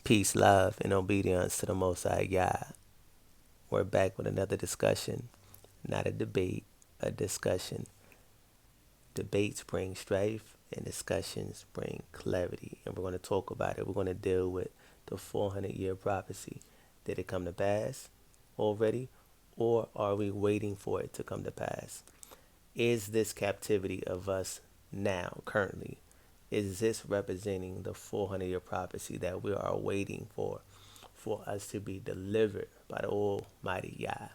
Peace, love, and obedience to the Most High Yah. We're back with another discussion, not a debate, a discussion. Debates bring strife, and discussions bring clarity. And we're going to talk about it. We're going to deal with the 400-year prophecy. Did it come to pass already, or are we waiting for it to come to pass? Is this captivity of us now, currently? Is this representing the 400-year prophecy that we are waiting for us to be delivered by the Almighty Yah?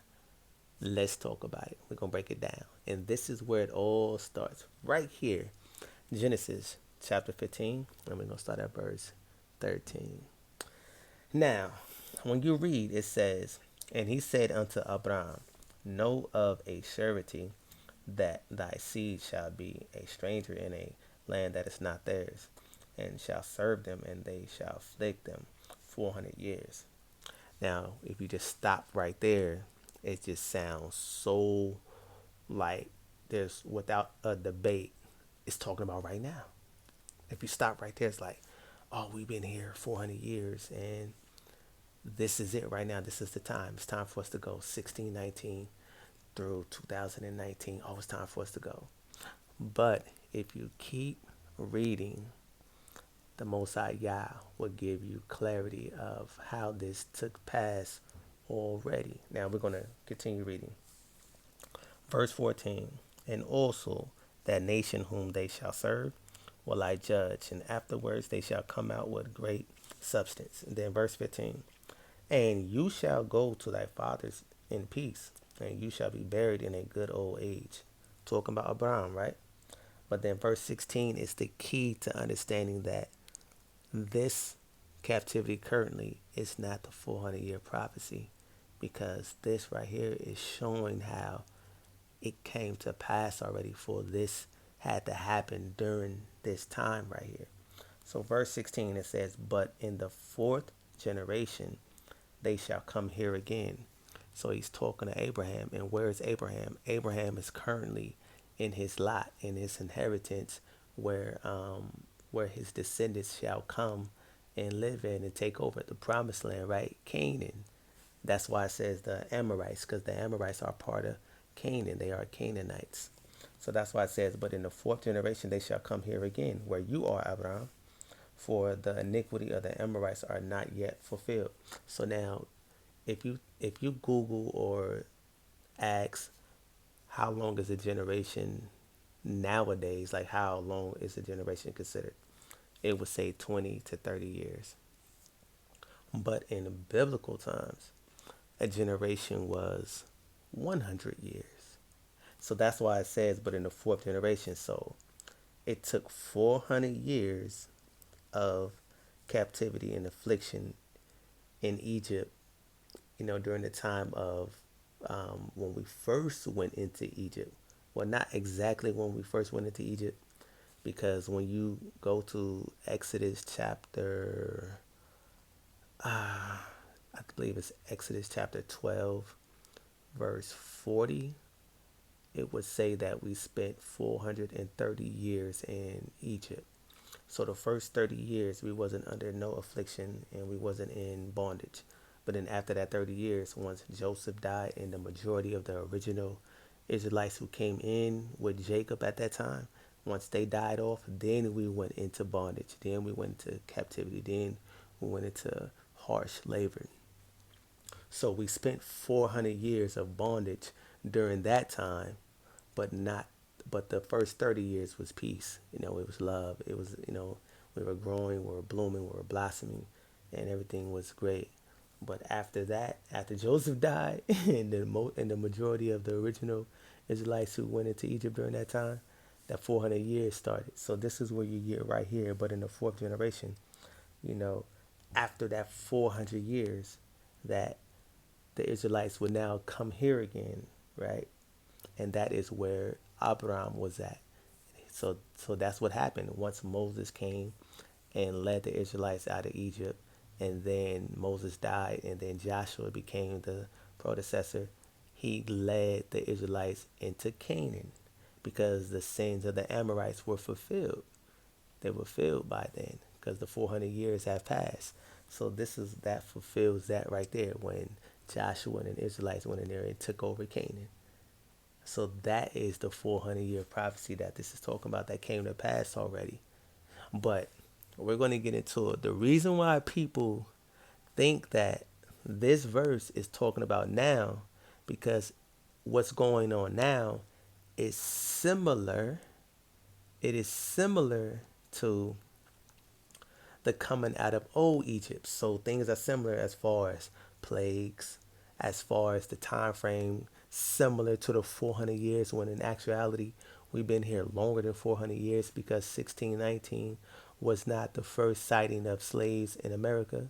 Let's talk about it. We're going to break it down. And this is where it all starts, right here. Genesis chapter 15, and we're going to start at verse 13. Now, when you read, it says, "And he said unto Abraham, Know of a surety that thy seed shall be a stranger in a land that is not theirs, and shall serve them, and they shall afflict them 400 years." Now, if you just stop right there, it just sounds so like there's without a debate, it's talking about right now. If you stop right there, it's like, oh, we've been here 400 years, and this is it right now. This is the time. It's time for us to go 1619 through 2019. Oh, it's time for us to go. But if you keep reading, the Most High Yah will give you clarity of how this took place already. Now we're going to continue reading. Verse 14, "And also that nation whom they shall serve will I judge, and afterwards they shall come out with great substance." And then verse 15, "And you shall go to thy fathers in peace, and you shall be buried in a good old age." Talking about Abraham, right? But then verse 16 is the key to understanding that this captivity currently is not the 400-year prophecy, because this right here is showing how it came to pass already, for this had to happen during this time right here. So verse 16, it says, "But in the fourth generation they shall come here again." So he's talking to Abraham. And where is Abraham? Abraham is currently in his lot, in his inheritance, where his descendants shall come and live in and take over the promised land, right? Canaan. That's why it says the Amorites, because the Amorites are part of Canaan. They are Canaanites. So that's why it says, "But in the fourth generation they shall come here again, where you are, Abraham, for the iniquity of the Amorites are not yet fulfilled." So now, if you Google or ask how long is a generation nowadays, like how long is a generation considered, it would say 20 to 30 years. But in biblical times, a generation was 100 years. So that's why it says, "But in the fourth generation." So it took 400 years of captivity and affliction in Egypt, during the time of when we first went into Egypt. Well, not exactly when we first went into Egypt, because when you go to Exodus chapter, I believe it's Exodus chapter 12, verse 40, it would say that we spent 430 years in Egypt. So the first 30 years we wasn't under no affliction and we wasn't in bondage. But then after that 30 years, once Joseph died and the majority of the original Israelites who came in with Jacob at that time, once they died off, then we went into bondage. Then we went into captivity. Then we went into harsh labor. So we spent 400 years of bondage during that time, but the first 30 years was peace. It was love. It was, we were growing, we were blooming, we were blossoming, and everything was great. But after that, after Joseph died, and the majority of the original Israelites who went into Egypt during that time, that 400 years started. So this is where you get right here. But in the fourth generation, you know, after that 400 years, that the Israelites would now come here again, right? And that is where Abraham was at. So that's what happened once Moses came and led the Israelites out of Egypt, and then Moses died, and then Joshua became the predecessor. He led the Israelites into Canaan because the sins of the Amorites were fulfilled. They were filled by then because the 400 years have passed. So that fulfills that right there when Joshua and the Israelites went in there and took over Canaan. So that is the 400-year prophecy that this is talking about that came to pass already. But we're going to get into it. The reason why people think that this verse is talking about now, because what's going on now is similar. It is similar to the coming out of old Egypt. So things are similar as far as plagues, as far as the time frame, similar to the 400 years, when in actuality we've been here longer than 400 years, because 1619 was not the first sighting of slaves in America.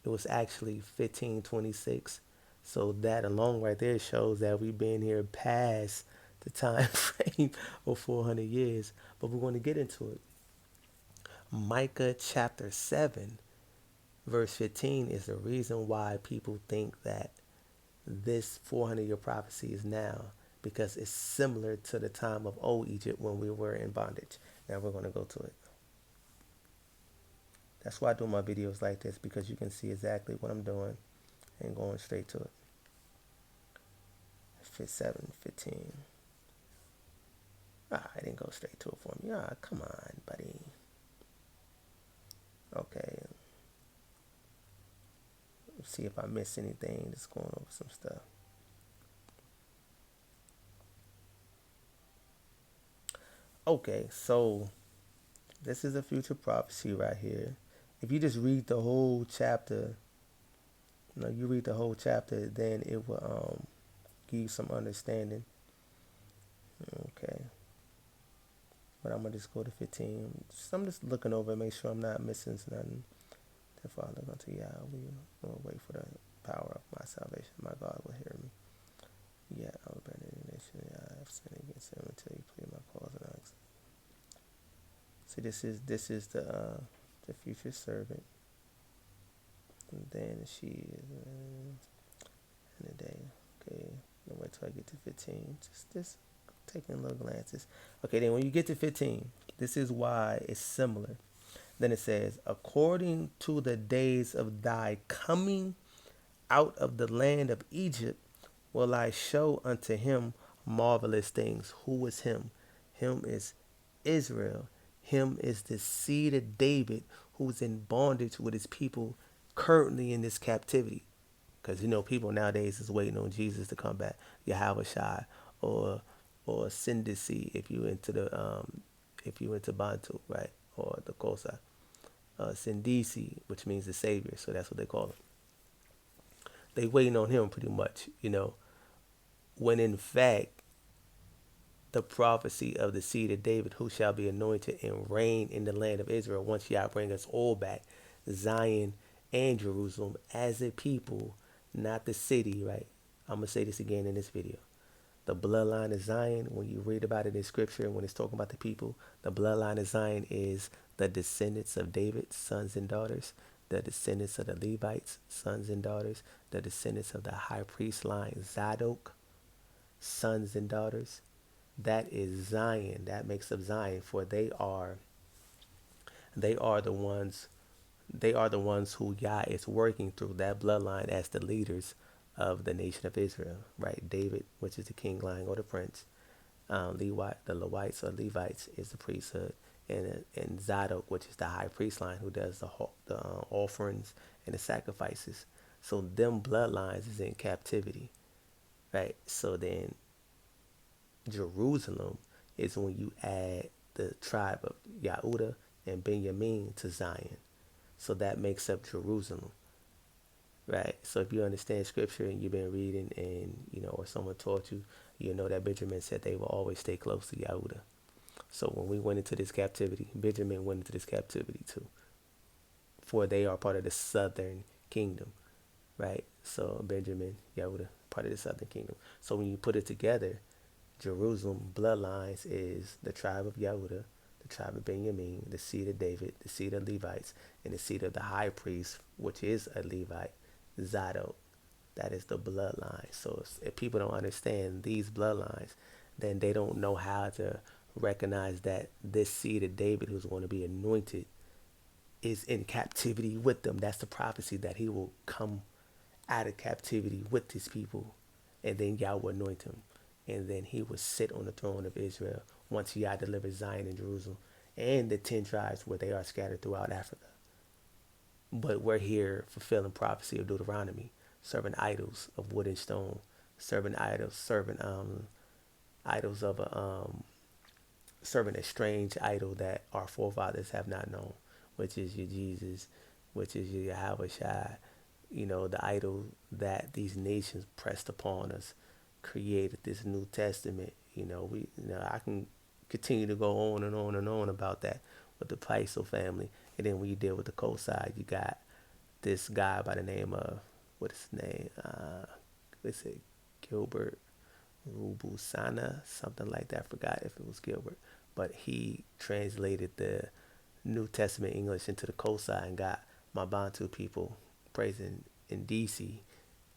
It was actually 1526. So that alone right there shows that we've been here past the time frame of 400 years. But we're going to get into it. Micah chapter 7, verse 15 is the reason why people think that this 400-year prophecy is now, because it's similar to the time of old Egypt when we were in bondage. Now we're going to go to it. That's why I do my videos like this, because you can see exactly what I'm doing and going straight to it. 7:15. It didn't go straight to it for me. Come on, buddy. Okay. Let's see if I miss anything. Just going over some stuff. Okay, so this is a future prophecy right here. If you just read the whole chapter, you read the whole chapter, then it will give you some understanding. Okay. But I'm going to just go to 15. I'm just looking over and make sure I'm not missing nothing. Therefore, I look unto Yahweh. We will wait for the power of my salvation. My God will hear me. Yeah, I will burn any nation. I have sinned against him until you plead my cause and ask. See, this is the future servant. And then she is in the day. Okay, no wait till I get to 15. Just taking little glances. Okay, then when you get to 15, this is why it's similar. Then it says, according to the days of thy coming out of the land of Egypt, will I show unto him marvelous things. Who is him? Him is Israel. Him is the seed of David, who's in bondage with his people currently in this captivity. Because people nowadays is waiting on Jesus to come back, Yahweh Shai, or Sindisi if you into Bantu, right, or the Kosa, Sindisi, which means the Savior. So that's what they call him. They waiting on him pretty much, when in fact the prophecy of the seed of David, who shall be anointed and reign in the land of Israel once Yah bring us all back, Zion and Jerusalem as a people, not the city, right? I'm going to say this again in this video. The bloodline of Zion, when you read about it in scripture, when it's talking about the people, the bloodline of Zion is the descendants of David, sons and daughters, the descendants of the Levites, sons and daughters, the descendants of the high priest line, Zadok, sons and daughters. That is Zion. That makes up Zion, for they are the ones who Yah is working through, that bloodline, as the leaders of the nation of Israel, right? David, which is the king line or the prince. The Levites or Levites is the priesthood, and Zadok, which is the high priest line, who does the offerings and the sacrifices. So them bloodlines is in captivity, right? So then Jerusalem is when you add the tribe of Yehuda and Benjamin to Zion. So that makes up Jerusalem, right? So if you understand scripture and you've been reading, and or someone taught you, you know that Benjamin said they will always stay close to Yehuda. So when we went into this captivity, Benjamin went into this captivity too, for they are part of the southern kingdom, right? So Benjamin, Yehuda, part of the southern kingdom. So when you put it together, Jerusalem bloodlines is the tribe of Yehuda, the tribe of Benjamin, the seed of David, the seed of Levites, and the seed of the high priest, which is a Levite, Zadok. That is the bloodline. So if people don't understand these bloodlines, then they don't know how to recognize that this seed of David, who's going to be anointed, is in captivity with them. That's the prophecy that he will come out of captivity with his people, and then Yah will anoint him, and then he will sit on the throne of Israel once Yah delivers Zion and Jerusalem and the 10 tribes where they are scattered throughout Africa. But we're here fulfilling prophecy of Deuteronomy, serving idols of wood and stone, serving idols of serving a strange idol that our forefathers have not known, which is your Jesus, which is your Yahweh Shai. The idol that these nations pressed upon us created this New Testament. I can continue to go on and on and on about that with the Paiso family. And then when you deal with the coast side, you got this guy by the name of, what is his name? Let's say Gilbert Rubusana, something like that. I forgot if it was Gilbert. But he translated the New Testament English into the coast side and got my Bantu people praising in DC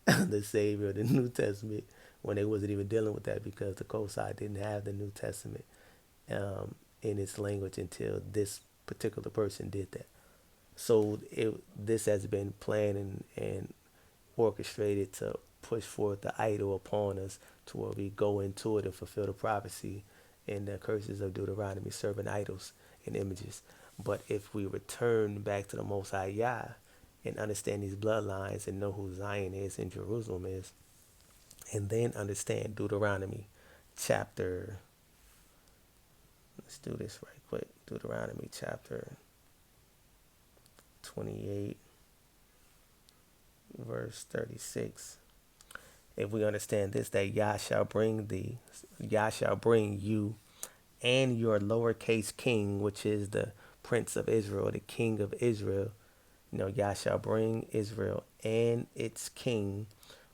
the Savior of the New Testament when they wasn't even dealing with that because the coast side didn't have the New Testament in its language until this particular person did that. So this has been planned and orchestrated to push forth the idol upon us to where we go into it and fulfill the prophecy and the curses of Deuteronomy, serving idols and images. But if we return back to the Most High Yah and understand these bloodlines and know who Zion is and Jerusalem is, and then understand Deuteronomy chapter, let's do this right quick, Deuteronomy chapter 28, verse 36. If we understand this, that Yah shall bring you and your lowercase king, which is the Prince of Israel, the King of Israel. Yah shall bring Israel and its king,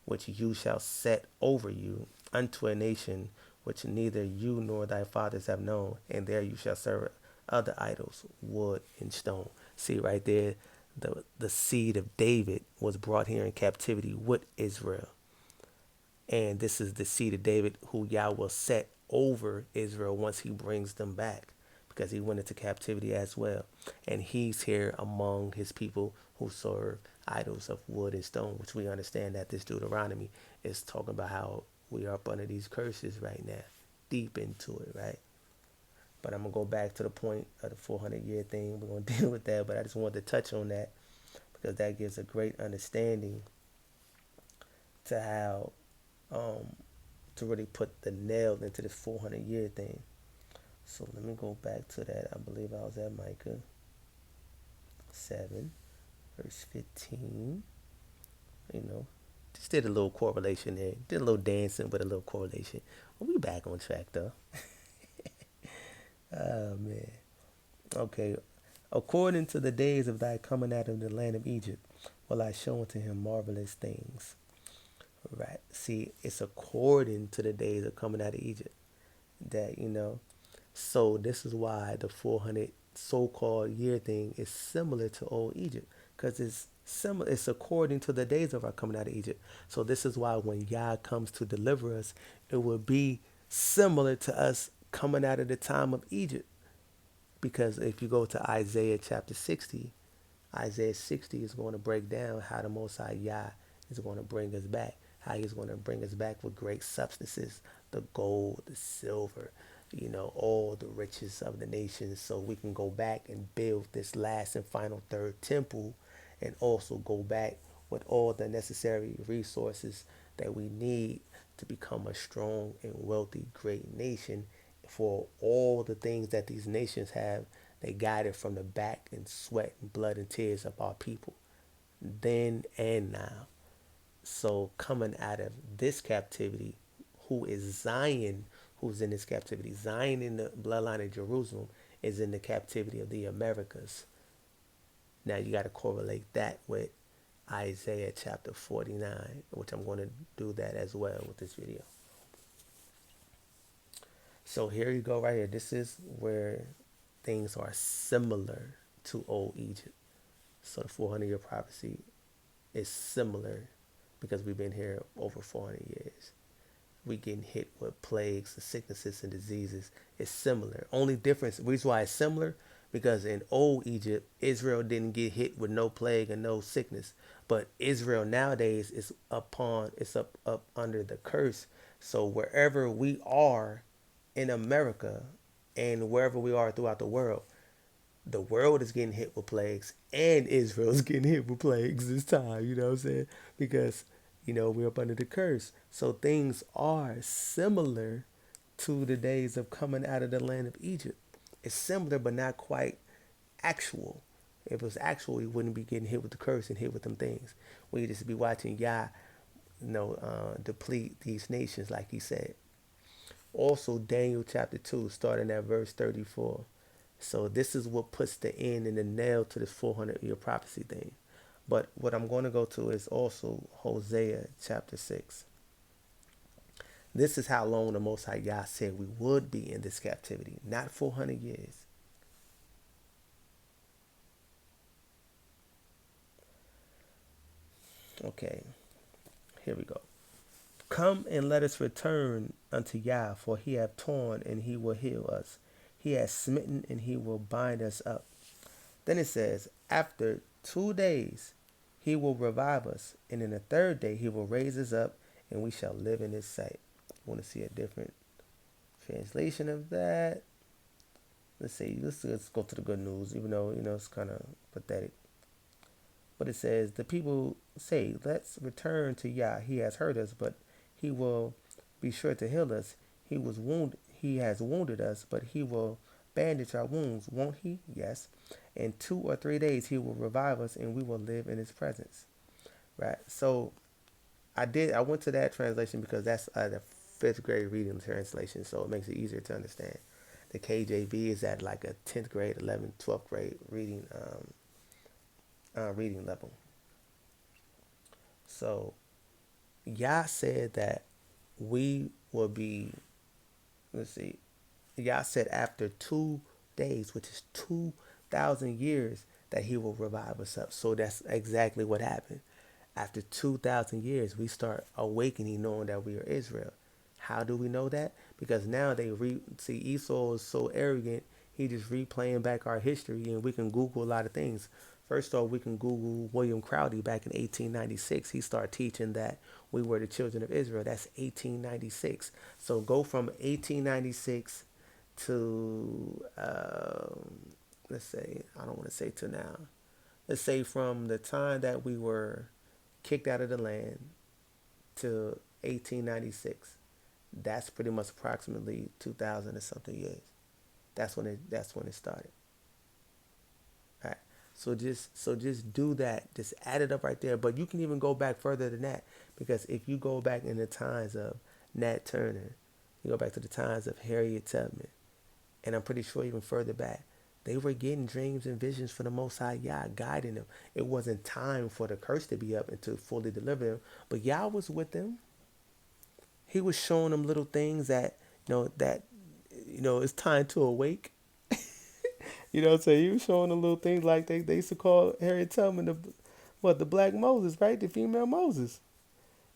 which you shall set over you, unto a nation which neither you nor thy fathers have known, and there you shall serve other idols, wood and stone. See right there, the seed of David was brought here in captivity with Israel. And this is the seed of David who Yah will set over Israel once he brings them back, because he went into captivity as well. And he's here among his people who serve idols of wood and stone, which we understand that this Deuteronomy is talking about how we are up under these curses right now, deep into it, right? But I'm going to go back to the point of the 400-year thing. We're going to deal with that, but I just wanted to touch on that because that gives a great understanding to how to really put the nail into this 400-year thing. So let me go back to that. I believe I was at Micah 7, verse 15. Just did a little correlation there. Did a little dancing with a little correlation. Well, we back on track, though. Oh, man. Okay. According to the days of thy coming out of the land of Egypt, will I show unto him marvelous things. Right. See, it's according to the days of coming out of Egypt that, So this is why the 400 so-called year thing is similar to old Egypt, because it's similar. It's according to the days of our coming out of Egypt. So this is why when Yah comes to deliver us, it will be similar to us coming out of the time of Egypt. Because if you go to Isaiah chapter 60, Isaiah 60 is going to break down how the Most High Yah is going to bring us back. How he's going to bring us back with great substances, the gold, the silver, all the riches of the nations, so we can go back and build this last and final third temple, and also go back with all the necessary resources that we need to become a strong and wealthy, great nation. For all the things that these nations have, they got it from the back and sweat and blood and tears of our people, then and now. So coming out of this captivity, who is Zion, who's in this captivity? Zion in the bloodline of Jerusalem is in the captivity of the Americas. Now you got to correlate that with Isaiah chapter 49, which I'm going to do that as well with this video. So here you go right here. This is where things are similar to old Egypt. So the 400-year prophecy is similar because we've been here over 400 years. We getting hit with plagues and sicknesses and diseases. It's similar. Only difference, reason why it's similar, because in old Egypt, Israel didn't get hit with no plague and no sickness. But Israel nowadays is up under the curse. So wherever we are in America and wherever we are throughout the world is getting hit with plagues and Israel's getting hit with plagues this time, you know what I'm saying? Because, we're up under the curse. So things are similar to the days of coming out of the land of Egypt. It's similar, but not quite actual. If it was actual, we wouldn't be getting hit with the curse and hit with them things. We'd just be watching Yah, deplete these nations, like he said. Also, Daniel chapter 2, starting at verse 34. So this is what puts the end and the nail to this 400-year prophecy thing. But what I'm going to go to is also Hosea chapter 6. This is how long the Most High Yah said we would be in this captivity, not 400 years. Okay, here we go. Come and let us return unto Yah, for he hath torn and he will heal us. He has smitten and he will bind us up. Then it says, after 2 days he will revive us, and in the third day he will raise us up, and we shall live in his sight. Want to see a different translation of that? Let's see. Let's go to the good news, even though it's kind of pathetic. But it says, the people say, let's return to Yah. He has hurt us, but he will be sure to heal us. He was wounded. He has wounded us, but he will bandage our wounds, won't he? Yes. In 2 or 3 days, he will revive us, and we will live in his presence. Right. So I went to that translation because that's the fifth grade reading translation, so it makes it easier to understand. The KJV is at like a 10th grade, 11th, 12th grade reading level. So Yah said that we will be, let's see, Yah said after 2 days, which is 2,000 years, that he will revive us up. So that's exactly what happened. After 2,000 years, we start awakening, knowing that we are Israel. How do we know that? Because now see Esau is so arrogant, he just replaying back our history, and we can Google a lot of things. First off, we can Google William Crowdy back in 1896. He started teaching that we were the children of Israel. That's 1896. So go from 1896 to, let's say, I don't want to say to now. Let's say from the time that we were kicked out of the land to 1896. That's pretty much approximately 2,000 or something years. That's when it started. All right. So just do that. Just add it up right there. But you can even go back further than that, because if you go back in the times of Nat Turner, you go back to the times of Harriet Tubman, and I'm pretty sure even further back, they were getting dreams and visions for the Most High Yah guiding them. It wasn't time for the curse to be up and to fully deliver them, but Yah was with them. He was showing them little things that it's time to awake. You know what I'm saying? He was showing them little things like they used to call Harriet Tubman the black Moses, right? The female Moses.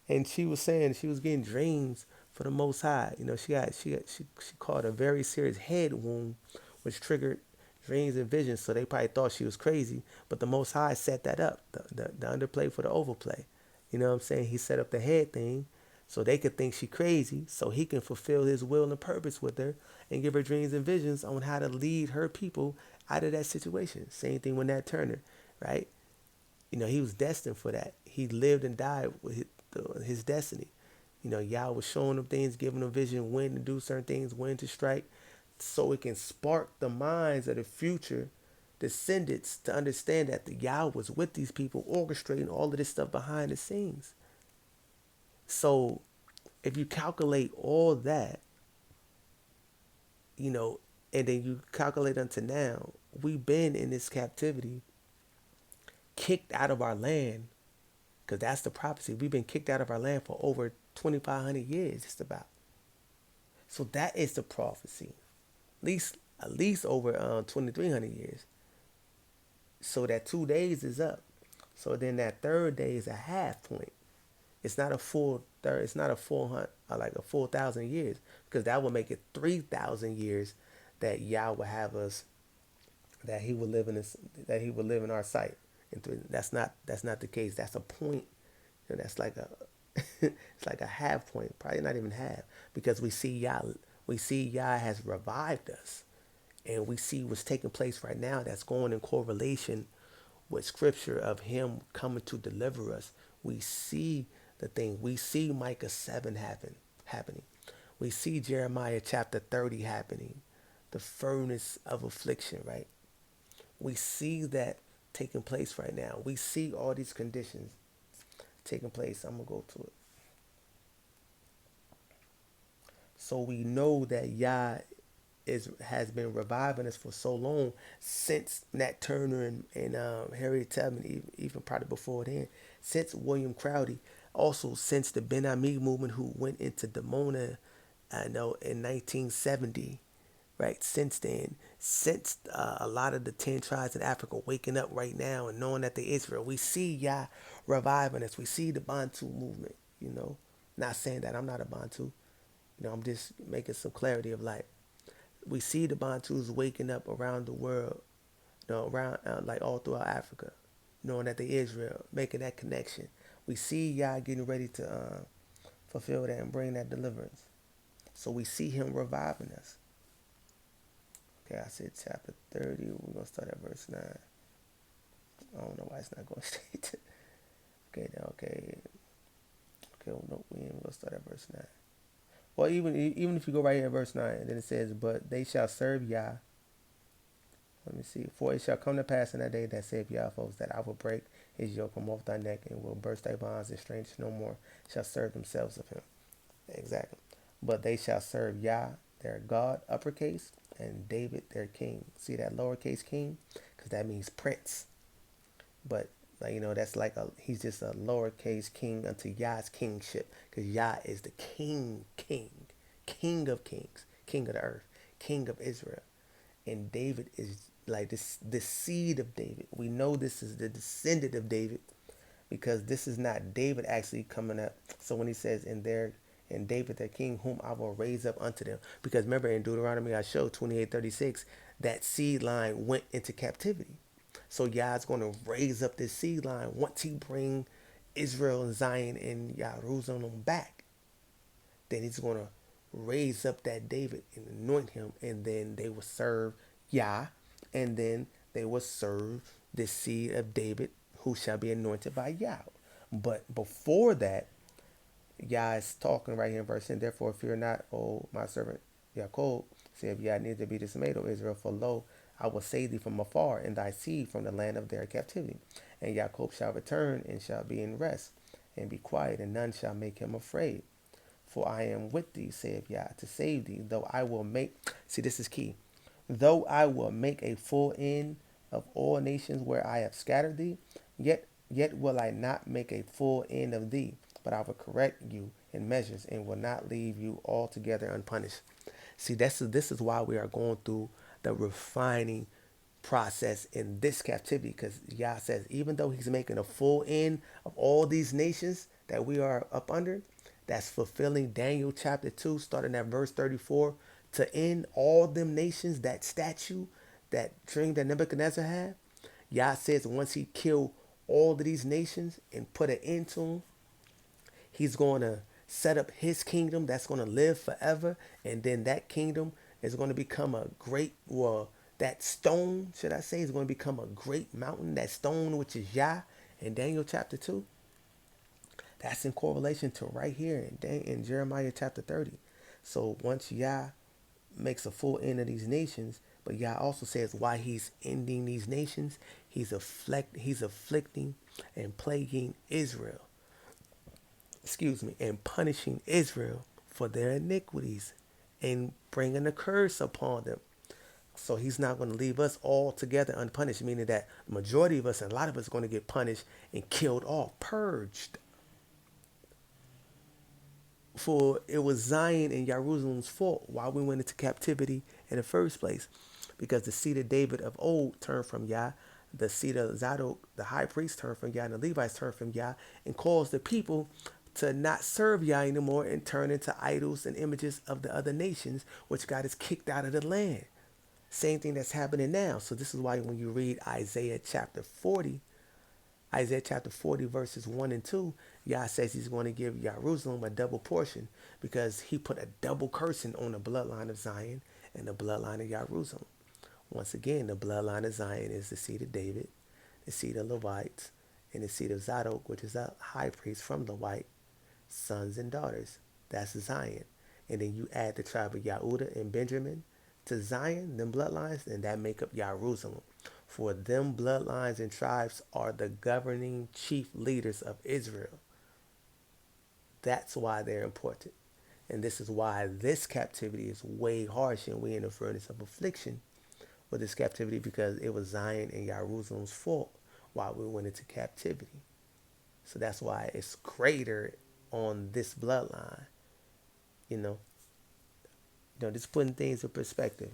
And she was saying she was getting dreams for the Most High. She caught a very serious head wound, which triggered dreams and visions. So they probably thought she was crazy, but the Most High set that up, the underplay for the overplay. You know what I'm saying? He set up the head thing, so they could think she crazy, so he can fulfill his will and purpose with her and give her dreams and visions on how to lead her people out of that situation. Same thing with Nat Turner, right? He was destined for that. He lived and died with his destiny. Yah was showing them things, giving them vision, when to do certain things, when to strike, so it can spark the minds of the future descendants to understand that the Yah was with these people, orchestrating all of this stuff behind the scenes. So if you calculate all that, and then you calculate unto now, we've been in this captivity, kicked out of our land, because that's the prophecy. We've been kicked out of our land for over 2,500 years, just about. So that is the prophecy, at least over 2,300 years. So that 2 days is up. So then that third day is a half point. It's not a full third. It's not a full hunt, like a full 1,000 years, because that will make it 3,000 years that Yah will have us that he would live in this, that he would live in our sight. And that's not the case. That's a point. That's like a it's like a half point, probably not even half, because we see Yah has revived us, and we see what's taking place right now. That's going in correlation with Scripture of Him coming to deliver us. We see the thing. We see Micah 7 happening. We see Jeremiah chapter 30 happening. The furnace of affliction, right? We see that taking place right now. We see all these conditions taking place. I'm gonna go to it. So we know that Yah has been reviving us for so long, since Nat Turner and Harriet Tubman, even probably before then, since William Crowdy, also since the Ben Ami movement, who went into Demona, I know, in 1970. Right, since then, since a lot of the 10 tribes in Africa waking up right now and knowing that they Israel, we see Yah reviving us. We see the Bantu movement, not saying that I'm not a Bantu. I'm just making some clarity of, like, we see the Bantus waking up around the world, around, like, all throughout Africa, knowing that they Israel, making that connection. We see Yah getting ready to fulfill that and bring that deliverance. So we see Him reviving us. Okay, I said chapter 30. We're going to start at verse 9. I don't know why it's not going straight to. Okay, now, okay. Okay, well, no, we ain't going to start at verse 9. Well, even if you go right here at verse 9, and then it says, "But they shall serve Yah." Let me see. "For it shall come to pass in that day that saith Yah, folks, that I will break his yoke from off thy neck, and will burst thy bonds, and strangers no more shall serve themselves of him." Exactly. "But they shall serve Yah, their God," uppercase, "and David, their king." See that lowercase king? Because that means prince. But, like, that's like he's just a lowercase king unto Yah's kingship. Because Yah is the king of kings, king of the earth, king of Israel. And David is like this, the seed of David. We know this is the descendant of David, because this is not David actually coming up. So when he says, "In David their king, whom I will raise up unto them," because remember in Deuteronomy I showed 28:36, that seed line went into captivity. So Yah's going to raise up this seed line once He bring Israel and Zion and Jerusalem back. Then He's going to raise up that David and anoint him, and then they will serve Yah, and then they will serve the seed of David, who shall be anointed by Yah. But before that, Yah is talking right here in verse 10. "Therefore fear not, O my servant Jacob, saith Yah, neither be dismayed, O Israel, for lo, I will save thee from afar, and thy seed from the land of their captivity. And Jacob shall return, and shall be in rest, and be quiet, and none shall make him afraid. For I am with thee, saith Yah, to save thee, though I will make," see, this is key, "though I will make a full end of all nations where I have scattered thee, yet will I not make a full end of thee, but I will correct you in measures, and will not leave you altogether unpunished." See, this is why we are going through the refining process in this captivity, because Yah says, even though He's making a full end of all these nations that we are up under, that's fulfilling Daniel chapter 2, starting at verse 34, to end all them nations, that statue, that dream that Nebuchadnezzar had. Yah says once He killed all of these nations and put an end to them, He's going to set up His kingdom that's going to live forever. And then that kingdom is going to become a great, well, that stone, should I say, is going to become a great mountain. That stone, which is Yah in Daniel chapter 2. That's in correlation to right here in Jeremiah chapter 30. So once Yah makes a full end of these nations, but Yah also says why He's ending these nations, He's afflicting and plaguing Israel, and punishing Israel for their iniquities, and bringing a curse upon them. So He's not going to leave us all together unpunished, meaning that the majority of us, and a lot of us, are going to get punished and killed off, purged. For it was Zion and Jerusalem's fault why we went into captivity in the first place, because the seed of David of old turned from Yah, the seed of Zadok, the high priest, turned from Yah, and the Levites turned from Yah, and caused the people to not serve Yah anymore and turn into idols and images of the other nations, which got us kicked out of the land. Same thing that's happening now. So this is why when you read Isaiah chapter 40 verses 1 and 2, Yah says he's going to give Jerusalem a double portion because he put a double cursing on the bloodline of Zion and the bloodline of Jerusalem. Once again, the bloodline of Zion is the seed of David, the seed of Levites, and the seed of Zadok, which is a high priest from the white sons and daughters. That's Zion. And then you add the tribe of Yehuda and Benjamin to Zion, them bloodlines, and that make up Jerusalem. For them bloodlines and tribes are the governing chief leaders of Israel. That's why they're important. And this is why this captivity is way harsh and we in the furnace of affliction with this captivity because it was Zion and Jerusalem's fault while we went into captivity. So that's why it's greater on this bloodline, you know. Just putting things in perspective.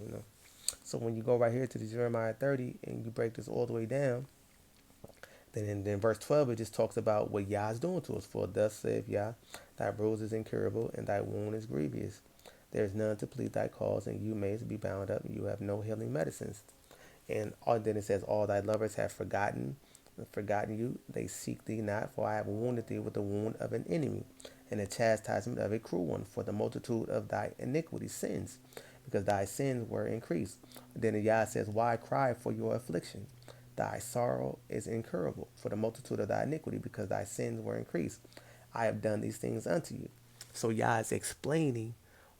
So when you go right here to the Jeremiah 30 and you break this all the way down, then verse 12 it just talks about what Yah is doing to us. For thus saith Yah, thy bruise is incurable and thy wound is grievous. There is none to plead thy cause, and you mayest be bound up, and you have no healing medicines. And then it says, all thy lovers have forgotten you. They seek thee not, for I have wounded thee with the wound of an enemy, and the chastisement of a cruel one, for the multitude of thy iniquity sins, because thy sins were increased. Then Yah says, why cry for your affliction? Thy sorrow is incurable, for the multitude of thy iniquity, because thy sins were increased. I have done these things unto you. So Yah is explaining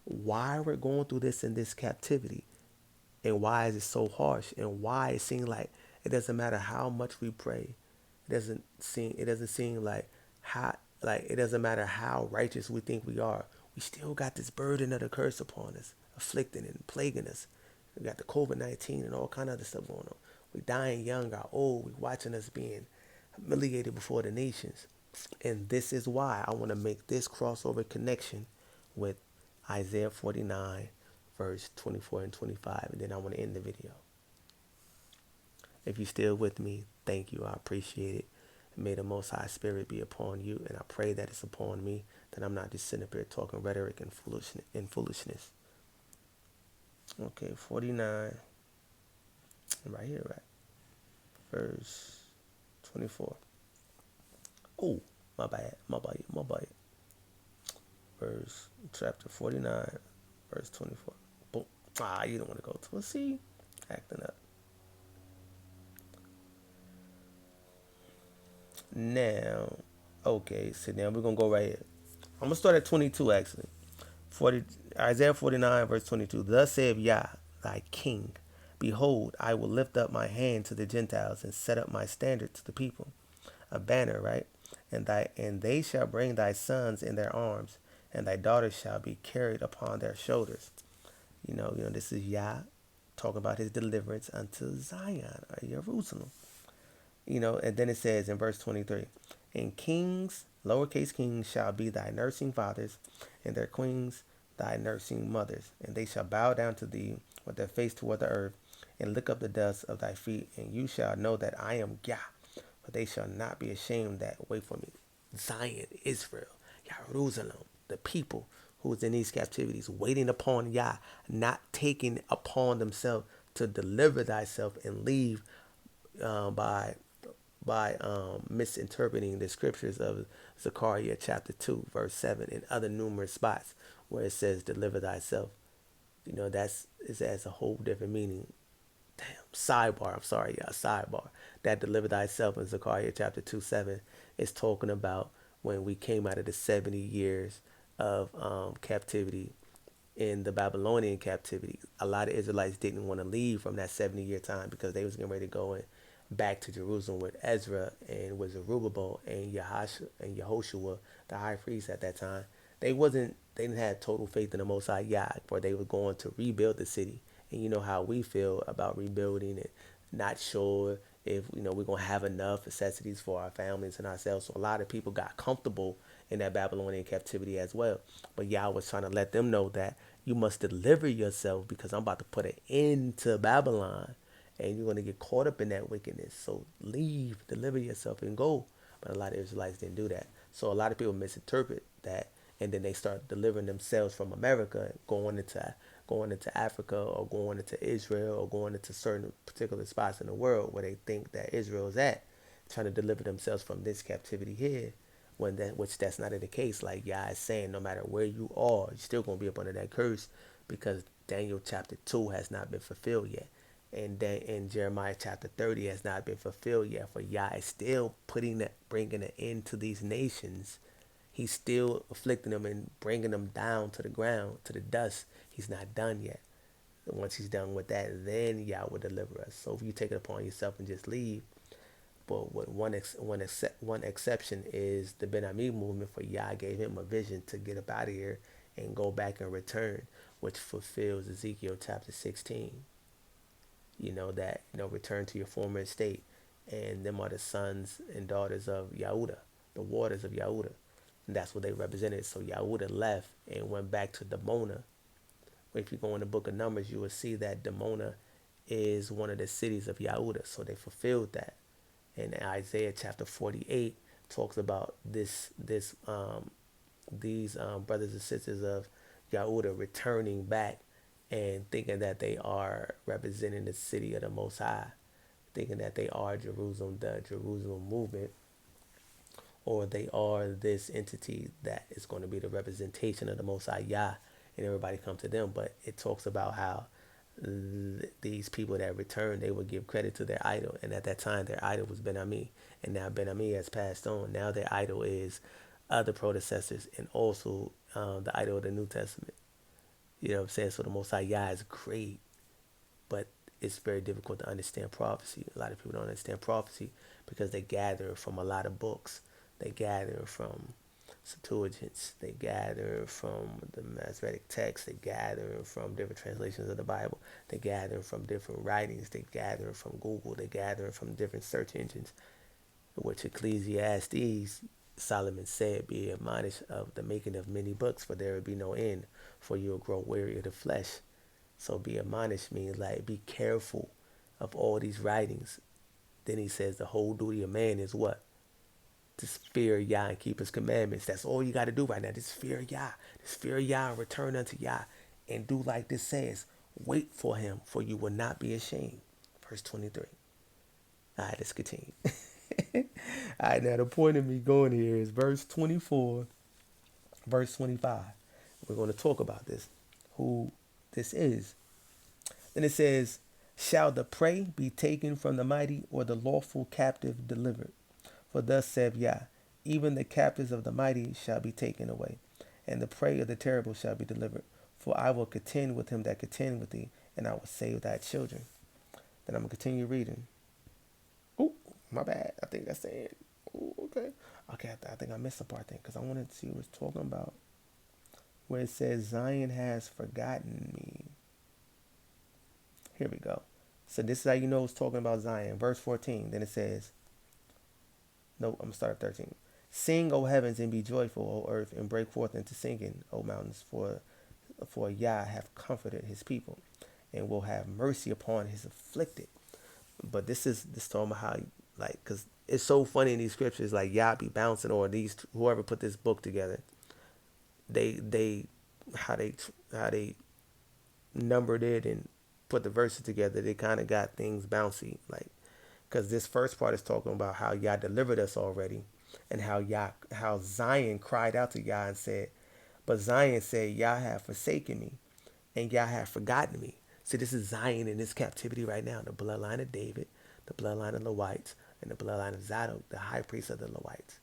why we're going through this in this captivity and why is it so harsh and why it seems like it doesn't matter how much we pray. It doesn't seem like it doesn't matter how righteous we think we are. We still got this burden of the curse upon us, afflicting and plaguing us. We got the COVID-19 and all kind of other stuff going on. We dying young or old. We watching us being humiliated before the nations. And this is why I want to make this crossover connection with Isaiah 49, verse 24 and 25. And then I want to end the video. If you're still with me, thank you. I appreciate it. May the Most High Spirit be upon you. And I pray that it's upon me, that I'm not just sitting up here talking rhetoric and foolishness. Okay, 49. Right here, right? Verse 24. Oh, my bad. Verse chapter 49, verse 24. Boom. You don't want to go to it. See? Acting up. Now, okay, so now we're going to go right here. I'm going to start at 22 actually. Isaiah 49, verse 22. Thus saith Yah, thy king. Behold, I will lift up my hand to the Gentiles and set up my standard to the people. A banner, right? And they shall bring thy sons in their arms, and thy daughters shall be carried upon their shoulders. This is Yah talking about his deliverance unto Zion or Jerusalem. And then it says in verse 23, and kings, lowercase kings, shall be thy nursing fathers, and their queens thy nursing mothers. And they shall bow down to thee with their face toward the earth, and lick up the dust of thy feet. And you shall know that I am Yah, for they shall not be ashamed that wait for me. Zion, Israel, Jerusalem, the people who is in these captivities, waiting upon Yah, not taking upon themselves to deliver thyself and leave by misinterpreting the scriptures of Zechariah chapter 2, verse 7, and other numerous spots where it says deliver thyself. It has a whole different meaning. Damn, sidebar, I'm sorry, sidebar. That deliver thyself in Zechariah chapter 2, 7 is talking about when we came out of the 70 years of captivity in the Babylonian captivity. A lot of Israelites didn't want to leave from that 70-year time because they was getting ready to go in back to Jerusalem with Ezra and with Zerubbabel and Yehoshua, the high priest at that time. They didn't have total faith in the Most High Yah, for they were going to rebuild the city. And you know how we feel about rebuilding and not sure if we're gonna have enough necessities for our families and ourselves. So a lot of people got comfortable in that Babylonian captivity as well. But Yah was trying to let them know that you must deliver yourself because I'm about to put an end to Babylon and you're going to get caught up in that wickedness. So leave, deliver yourself, and go. But a lot of Israelites didn't do that. So a lot of people misinterpret that and then they start delivering themselves from America, going into Africa or going into Israel or going into certain particular spots in the world where they think that Israel is at, trying to deliver themselves from this captivity here, when that which that's not in the case. Like Yah is saying, no matter where you are, you're still gonna be up under that curse because Daniel chapter 2 has not been fulfilled yet. And then in Jeremiah chapter 30 has not been fulfilled yet. For Yah is still bringing an end to these nations. He's still afflicting them and bringing them down to the ground, to the dust. He's not done yet. And once he's done with that, then Yah will deliver us. So if you take it upon yourself and just leave, but what one exception is the Ben Ami movement, for Yah gave him a vision to get up out of here and go back and return, which fulfills Ezekiel chapter 16. That return to your former estate, and them are the sons and daughters of Yahuda, the waters of Yahuda, and that's what they represented. So Yahuda left and went back to Demona. If you go in the book of Numbers, you will see that Demona is one of the cities of Yahuda, so they fulfilled that. And Isaiah chapter 48 talks about these brothers and sisters of Yahuda returning back and thinking that they are representing the city of the Most High, thinking that they are Jerusalem, the Jerusalem movement, or they are this entity that is going to be the representation of the Most High Yah, and everybody come to them. But it talks about how these people that return, they would give credit to their idol, and at that time their idol was Ben Ami, and now Ben Ami has passed on. Now their idol is other predecessors, and also the idol of the New Testament. You know what I'm saying? So the Most High Yah is great, but it's very difficult to understand prophecy. A lot of people don't understand prophecy because they gather from a lot of books. They gather from Septuagints. They gather from the Masoretic text. They gather from different translations of the Bible. They gather from different writings. They gather from Google. They gather from different search engines. Which Ecclesiastes, Solomon said, be admonished of the making of many books, for there will be no end, for you will grow weary of the flesh. So be admonished means like be careful of all these writings. Then he says the whole duty of man is what? To fear Yah and keep his commandments. That's all you got to do right now. Just fear Yah. Just fear Yah and return unto Yah. And do like this says. Wait for him, for you will not be ashamed. Verse 23. All right, let's continue. All right, now the point of me going here is verse 24, verse 25. We're going to talk about this, who this is. Then it says, shall the prey be taken from the mighty, or the lawful captive delivered? For thus saith Yah, even the captives of the mighty shall be taken away, and the prey of the terrible shall be delivered. For I will contend with him that contend with thee, and I will save thy children. Then I'm going to continue reading. Oh, my bad. I think that's the end. Ooh, okay. Okay, I think I missed the part then, because I wanted to see what it's talking about. Where it says, Zion has forgotten me. Here we go. So this is how you know it's talking about Zion. Verse 14. Then it says, no, I'm going to start at 13. Sing, O heavens, and be joyful, O earth, and break forth into singing, O mountains, for Yah hath comforted his people, and will have mercy upon his afflicted. But this talking about how, like, because it's so funny in these scriptures, like Yah be bouncing, or these whoever put this book together, they how they numbered it and put the verses together, they kind of got things bouncy, like, because this first part is talking about how Yah delivered us already, and how Zion cried out to Yah and said, but Zion said, Yah have forsaken me, and Yah have forgotten me. See, this is Zion in this captivity right now, the bloodline of David, the bloodline of Lewites, and the bloodline of Zadok, the high priest of the Lewites.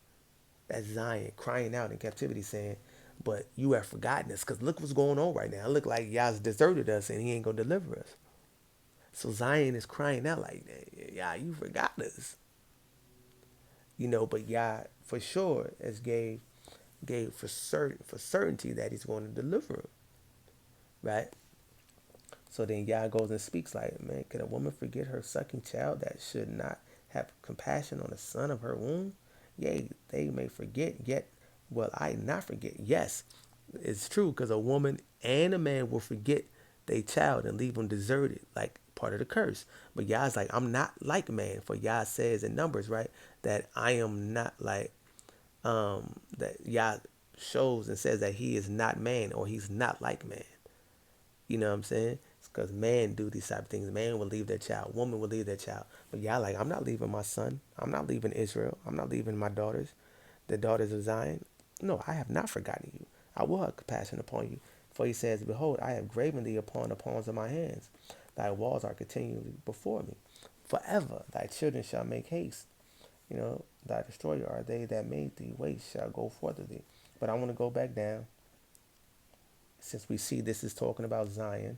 That's Zion crying out in captivity saying, but you have forgotten us, because look what's going on right now. It look like Yah's deserted us and he ain't going to deliver us. So Zion is crying out like, Yah, you forgot us. But Yah for sure has gave for certainty that he's going to deliver him. Right? So then Yah goes and speaks like, man, can a woman forget her sucking child that should not have compassion on the son of her womb? Yea, they may forget, yet will I not forget. Yes, it's true, because a woman and a man will forget their child and leave them deserted, like part of the curse. But Yah's like, I'm not like man, for Yah says in Numbers, right, that I am not like, that Yah shows and says that he is not man, or he's not like man. You know what I'm saying? It's because man do these type of things. Man will leave their child. Woman will leave their child. But y'all like, I'm not leaving my son. I'm not leaving Israel. I'm not leaving my daughters, the daughters of Zion. No, I have not forgotten you. I will have compassion upon you. For he says, behold, I have graven thee upon the palms of my hands. Thy walls are continually before me. Forever thy children shall make haste. You know, thy destroyer are they that made thee waste shall go forth of thee. But I want to go back down. Since we see this is talking about Zion.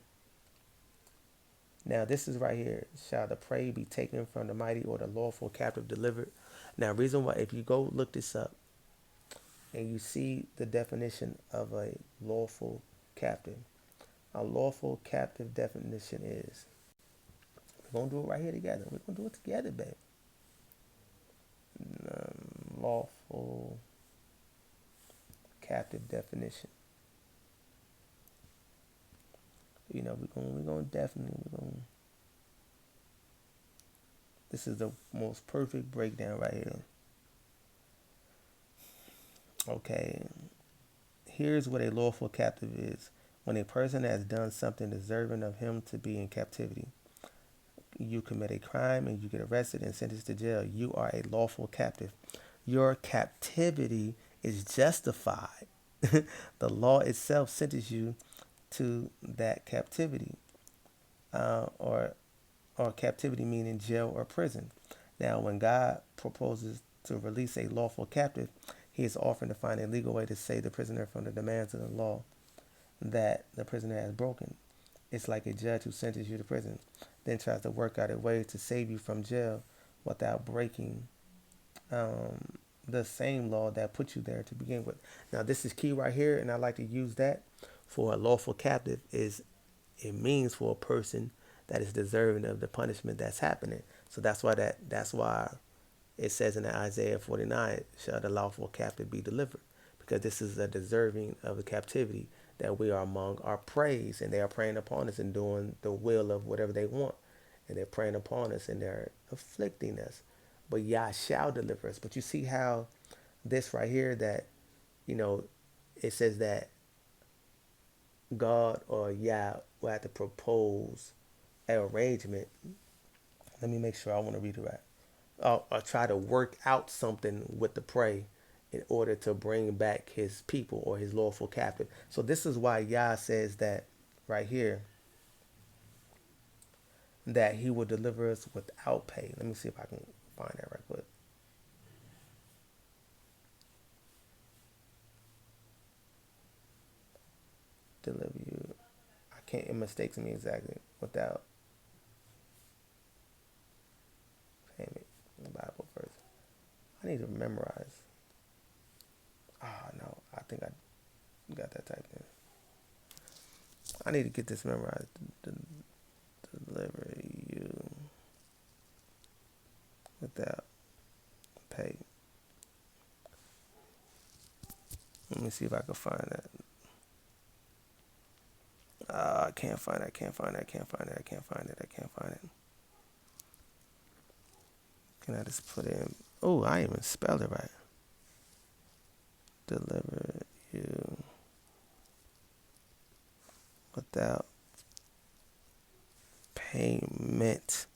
Now this is right here. Shall the prey be taken from the mighty, or the lawful captive delivered? Now reason why, if you go look this up and you see the definition of a lawful captive. A lawful captive definition is, we're going to do it right here together. We're going to do it together, babe. Lawful captive definition. You know, we're going to definitely, this is the most perfect breakdown right here. Okay, here's what a lawful captive is. When a person has done something deserving of him to be in captivity, you commit a crime and you get arrested and sentenced to jail, you are a lawful captive. Your captivity is justified. The law itself sentences you to that captivity, or captivity meaning jail or prison. Now, when God proposes to release a lawful captive, he is offering to find a legal way to save the prisoner from the demands of the law that the prisoner has broken. It's like a judge who sentences you to prison, then tries to work out a way to save you from jail without breaking the same law that put you there to begin with. Now, this is key right here, and I like to use that for a lawful captive. Is it means for a person that is deserving of the punishment that's happening. So that's why it says in Isaiah 49, shall the lawful captive be delivered? Because this is a deserving of the captivity, that we are among our praise, and they are preying upon us and doing the will of whatever they want. And they're preying upon us and they're afflicting us. But Yah shall deliver us. But you see how this right here, that, you know, it says that God or Yah will have to propose an arrangement. Let me make sure I want to read it right. Or try to work out something with the prey in order to bring back his people or his lawful captive. So this is why Yah says that right here, that he will deliver us without pay. Let me see if I can find that right quick. Deliver you. I can't, it mistakes me exactly. Without payment. The Bible verse. I need to memorize. No, I think I got that typed in. I need to get this memorized. Deliver you without pay. Let me see if I can find that. I can't find it. Can I just put in? Oh, I even spelled it right. Deliver you without payment.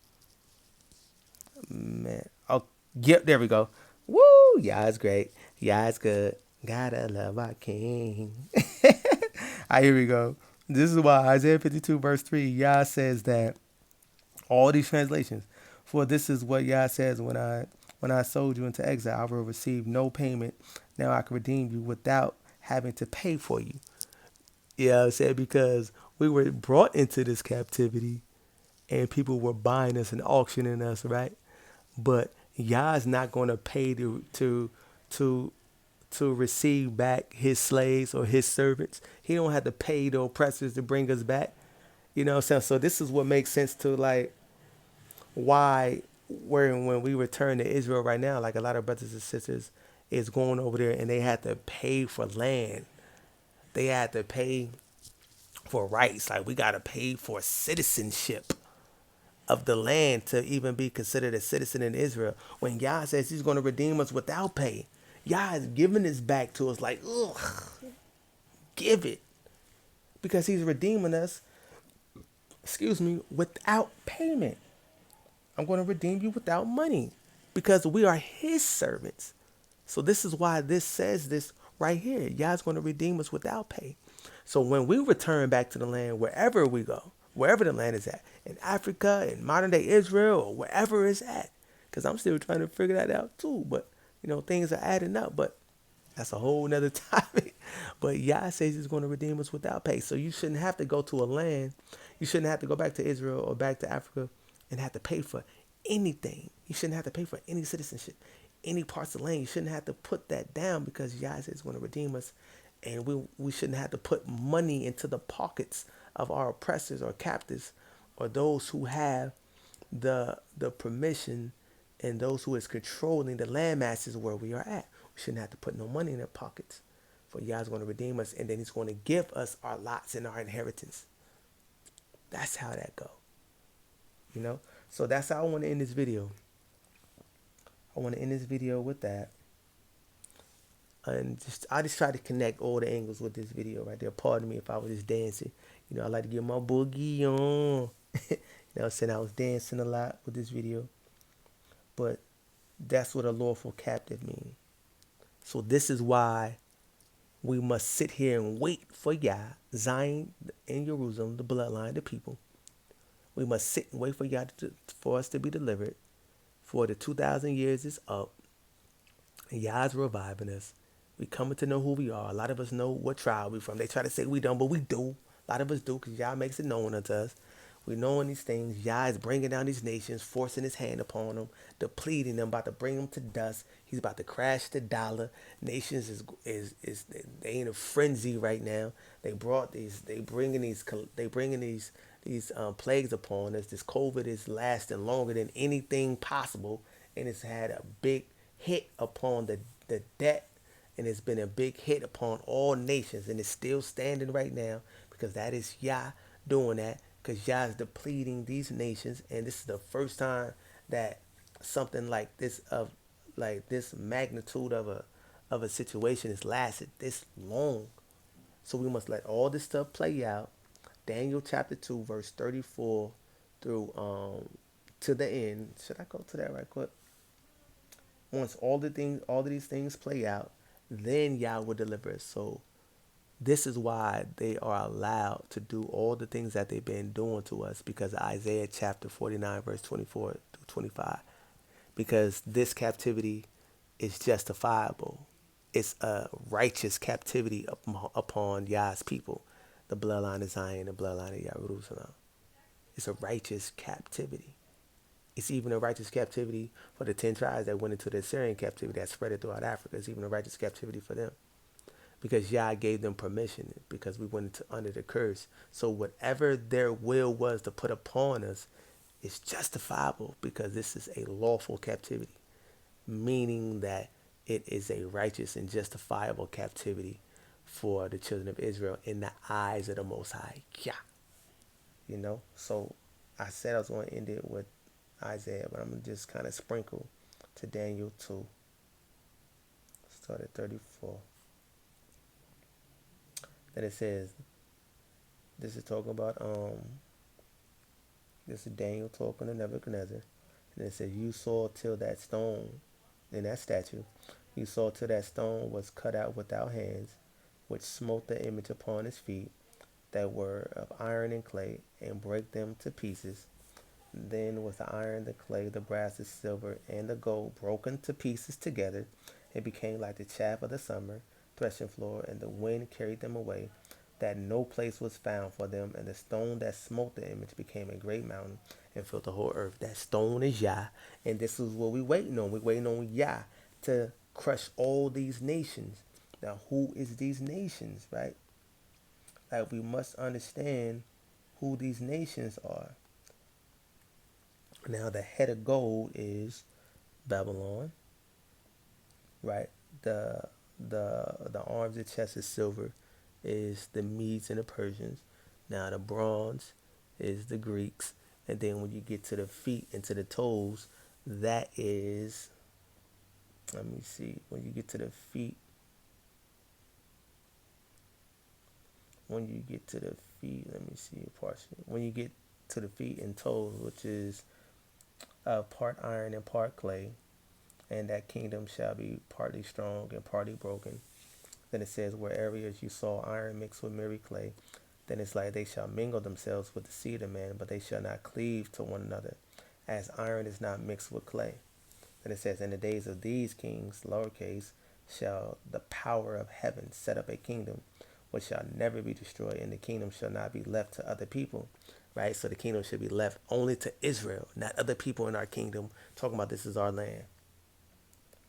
Oh, yep, there we go. Woo! Yeah, it's great. Yeah, it's good. Gotta love our king. All right, here we go. This is why Isaiah 52 verse 3, Yah says that all these translations, for this is what Yah says, when I sold you into exile, I will receive no payment. Now I can redeem you without having to pay for you. You know what I'm saying? Because we were brought into this captivity and people were buying us and auctioning us, right? But Yah's not going to pay to receive back his slaves or his servants. He don't have to pay the oppressors to bring us back. You know what I'm saying? So this is what makes sense to, like, why when we return to Israel right now, like a lot of brothers and sisters is going over there and they had to pay for land. They had to pay for rights. Like, we got to pay for citizenship of the land to even be considered a citizen in Israel. When God says he's going to redeem us without pay. Yah is giving this back to us like, ugh, give it. Because he's redeeming us, excuse me, without payment. I'm going to redeem you without money because we are his servants. So this is why this says this right here. Yah's going to redeem us without pay. So when we return back to the land, wherever we go, wherever the land is at, in Africa, in modern day Israel, or wherever it's at, because I'm still trying to figure that out too. But, things are adding up. But that's a whole nother topic. But Yah says he's going to redeem us without pay. So you shouldn't have to go to a land. You shouldn't have to go back to Israel or back to Africa and have to pay for anything. You shouldn't have to pay for any citizenship, any parts of land. You shouldn't have to put that down because Yah says he's going to redeem us. And we shouldn't have to put money into the pockets of our oppressors or captives or those who have the permission and those who is controlling the land masses where we are at. We shouldn't have to put no money in their pockets. For Yah's going to redeem us, and then he's going to give us our lots and our inheritance. That's how that go. So that's how I want to end this video. I want to end this video with that. And I just try to connect all the angles with this video right there. Pardon me if I was just dancing. I like to get my boogie on. I'm saying I was dancing a lot with this video. But that's what a lawful captive means. So this is why we must sit here and wait for Yah, Zion in Jerusalem, the bloodline, the people. We must sit and wait for Yah for us to be delivered. For the 2,000 years is up. And Yah's reviving us. We coming to know who we are. A lot of us know what tribe we from. They try to say we don't, but we do. A lot of us do because Yah makes it known unto us. We knowing these things. Yah is bringing down these nations, forcing his hand upon them, depleting them, about to bring them to dust. He's about to crash the dollar. Nations is they in a frenzy right now. They bringing these plagues upon us. This COVID is lasting longer than anything possible, and it's had a big hit upon the debt, and it's been a big hit upon all nations, and it's still standing right now because that is Yah doing that, because Yah is depleting these nations, and this is the first time that something like this magnitude of a situation has lasted this long. So we must let all this stuff play out. Daniel chapter 2 verse 34 through to the end. Should I go to that right quick? Once all of these things play out, then Yah will deliver us. So this is why they are allowed to do all the things that they've been doing to us, because of Isaiah chapter 49 verse 24 through 25. Because this captivity is justifiable. It's a righteous captivity upon Yah's people, the bloodline of Zion, the bloodline of Jerusalem. It's a righteous captivity. It's even a righteous captivity for the 10 tribes that went into the Assyrian captivity that spread it throughout Africa. It's even a righteous captivity for them, because Yah gave them permission, because we went into under the curse. So whatever their will was to put upon us is justifiable, because this is a lawful captivity, meaning that it is a righteous and justifiable captivity for the children of Israel in the eyes of the Most High. Yeah. So I said I was going to end it with Isaiah, but I'm going to just kind of sprinkle to Daniel 2. Start at 34. Then it says, this is talking about, this is Daniel talking to Nebuchadnezzar. And it says, you saw till that stone, in that statue, you saw till that stone was cut out without hands, which smote the image upon his feet, that were of iron and clay, and break them to pieces. Then was the iron, the clay, the brass, the silver, and the gold broken to pieces together, and became like the chaff of the summer threshing floor, and the wind carried them away, that no place was found for them. And the stone that smote the image became a great mountain, and filled the whole earth. That stone is Yah, and this is what we're waiting on. We're waiting on Yah to crush all these nations. Now, who is these nations, right? Like, we must understand who these nations are. Now, the head of gold is Babylon, right? The arms and chest of silver is the Medes and the Persians. Now, the bronze is the Greeks. And then when you get to the feet and to the toes, that is Let me see. When you get to the feet, when you get to the feet, let me see a portion. When you get to the feet and toes, which is part iron and part clay, and that kingdom shall be partly strong and partly broken. Then it says, where areas you saw iron mixed with miry clay, then it's like they shall mingle themselves with the seed of man, but they shall not cleave to one another, as iron is not mixed with clay. Then it says, in the days of these kings, lowercase, shall the power of heaven set up a kingdom which shall never be destroyed, and the kingdom shall not be left to other people. Right? So the kingdom should be left only to Israel, not other people in our kingdom. Talking about this is our land.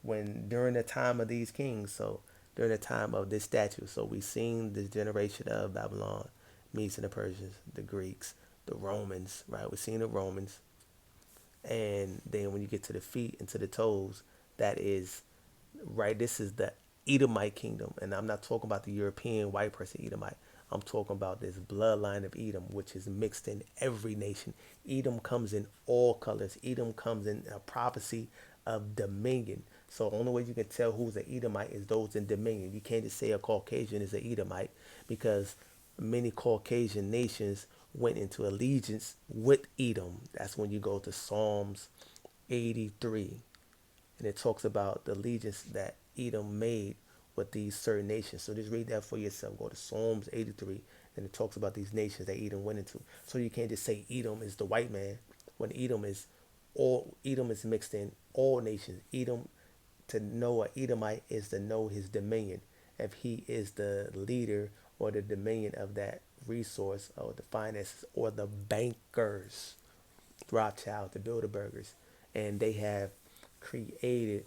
When during the time of these kings, so during the time of this statue, so we seen this generation of Babylon, Medes and the Persians, the Greeks, the Romans, right? We seen the Romans, and then when you get to the feet and to the toes, that is right. This is the Edomite kingdom, and I'm not talking about the European white person Edomite. I'm talking about this bloodline of Edom, which is mixed in every nation. Edom comes in all colors. Edom comes in a prophecy of dominion. So the only way you can tell who's an Edomite is those in dominion. You can't just say a Caucasian is an Edomite, because many Caucasian nations went into allegiance with Edom. That's when you go to Psalms 83, and it talks about the allegiance that Edom made with these certain nations. So just read that for yourself. Go to Psalms 83, and it talks about these nations that Edom went into. So you can't just say Edom is the white man when Edom is mixed in all nations. Edom, to know a Edomite is to know his dominion. If he is the leader or the dominion of that resource or the finances or the bankers, Rothschild, the Bilderbergers, and they have created,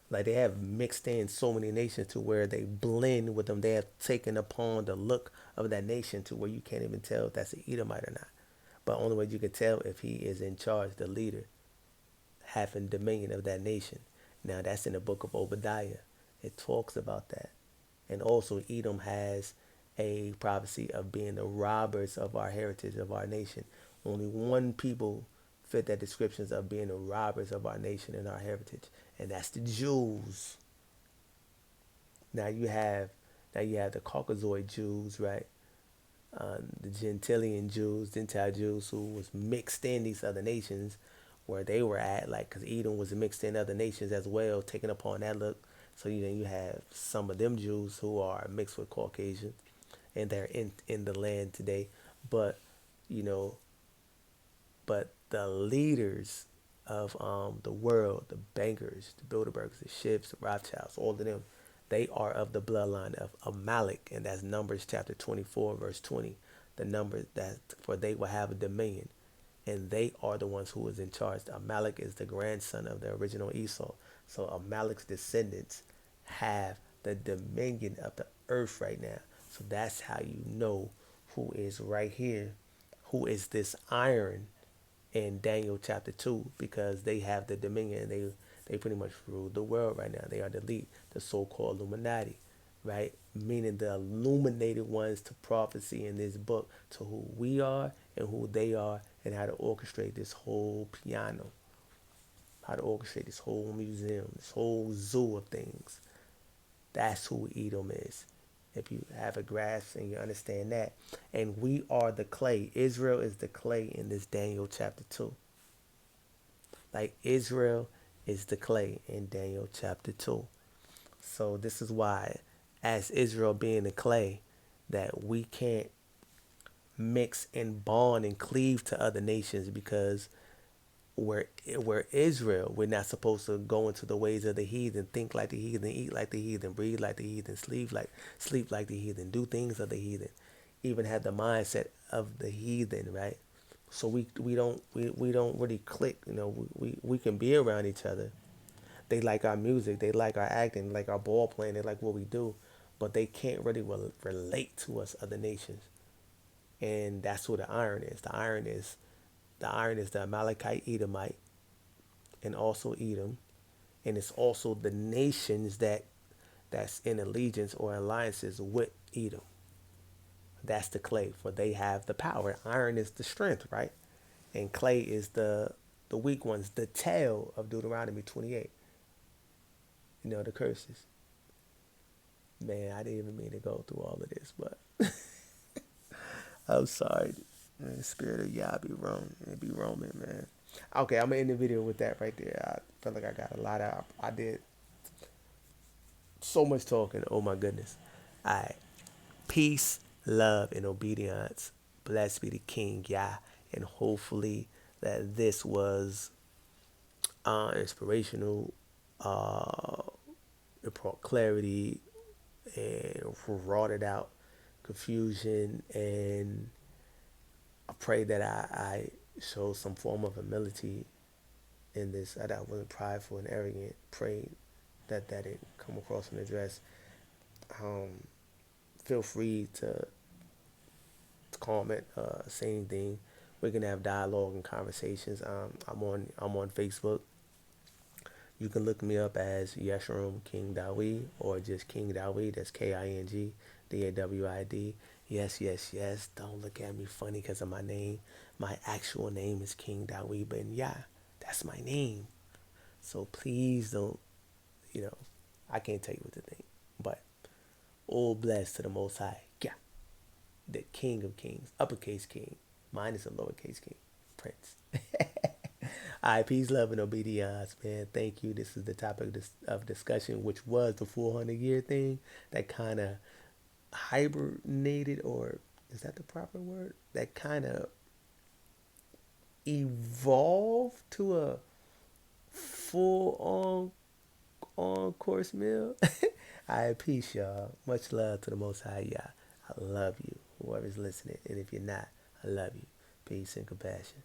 like they have mixed in so many nations to where they blend with them. They have taken upon the look of that nation to where you can't even tell if that's an Edomite or not. But only way you can tell if he is in charge, the leader, having dominion of that nation. Now that's in the book of Obadiah. It talks about that. And also Edom has a prophecy of being the robbers of our heritage, of our nation. Only one people fit that descriptions of being the robbers of our nation and our heritage, and that's the Jews. Now you have the Caucasoid Jews, right? The Gentile Jews who was mixed in these other nations where they were at, like, because Edom was mixed in other nations as well, taking upon that look. So you have some of them Jews who are mixed with Caucasian, and they're in the land today. But you know, but the leaders of the world, the bankers, the Bilderbergs, the Schiffs, the Rothschilds, all of them, they are of the bloodline of Amalek, and that's Numbers chapter 24, verse 20. The number that for they will have a dominion, and they are the ones who is in charge. Amalek is the grandson of the original Esau. So Amalek's descendants have the dominion of the earth right now. So that's how you know who is right here, who is this iron in Daniel chapter 2, because they have the dominion, and they pretty much rule the world right now. They are the elite, the so-called Illuminati, right? Meaning the illuminated ones to prophecy in this book, to who we are and who they are, and how to orchestrate this whole piano, how to orchestrate this whole museum, this whole zoo of things. That's who Edom is. If you have a grasp and you understand that. And we are the clay. Israel is the clay in this Daniel chapter 2. Like Israel is the clay in Daniel chapter 2. So this is why, as Israel being the clay, that we can't mix and bond and cleave to other nations, because we're Israel. We're not supposed to go into the ways of the heathen, think like the heathen, eat like the heathen, breathe like the heathen, sleep like the heathen, do things of the heathen, even have the mindset of the heathen, right? So we don't really click. We can be around each other. They like our music, they like our acting, like our ball playing, they like what we do, but they can't really relate to us other nations. And that's what the iron is. The Amalekite Edomite, and also Edom, and it's also the nations that's in allegiance or alliances with Edom. That's the clay, for they have the power. Iron is the strength, right? And clay is the weak ones, the tail of Deuteronomy 28. You know, the curses. Man, I didn't even mean to go through all of this, but I'm sorry. Man, the spirit of Yah be wrong. It be roaming, man. Okay, I'm gonna end the video with that right there. I feel like I got a lot of. I did so much talking. Oh my goodness. All right. Peace, love, and obedience. Blessed be the King, Yah. And hopefully that this was inspirational. It brought clarity and rotted out confusion. And I pray that I showed some form of humility in this. That I wasn't prideful and arrogant. Pray that it come across and address. Um, Feel free to comment, say anything. We can have dialogue and conversations. I'm on Facebook. You can look me up as Yeshurun King Dawid or just King Dawid. That's King Dawid. Yes, yes, yes. Don't look at me funny because of my name. My actual name is King Dawid, but yeah, that's my name. So please don't, you know, I can't tell you what to think. But all blessed to the Most High. Yeah, the King of Kings, uppercase King. Mine is a lowercase King, Prince. All right, peace, love, and obedience, man. Thank you. This is the topic of discussion, which was the 400-year thing that kind of hibernated, or is that the proper word? That kind of evolved to a full on course meal. All right, peace, y'all. Much love to the Most High, y'all. I love you, whoever's listening. And if you're not, I love you. Peace and compassion.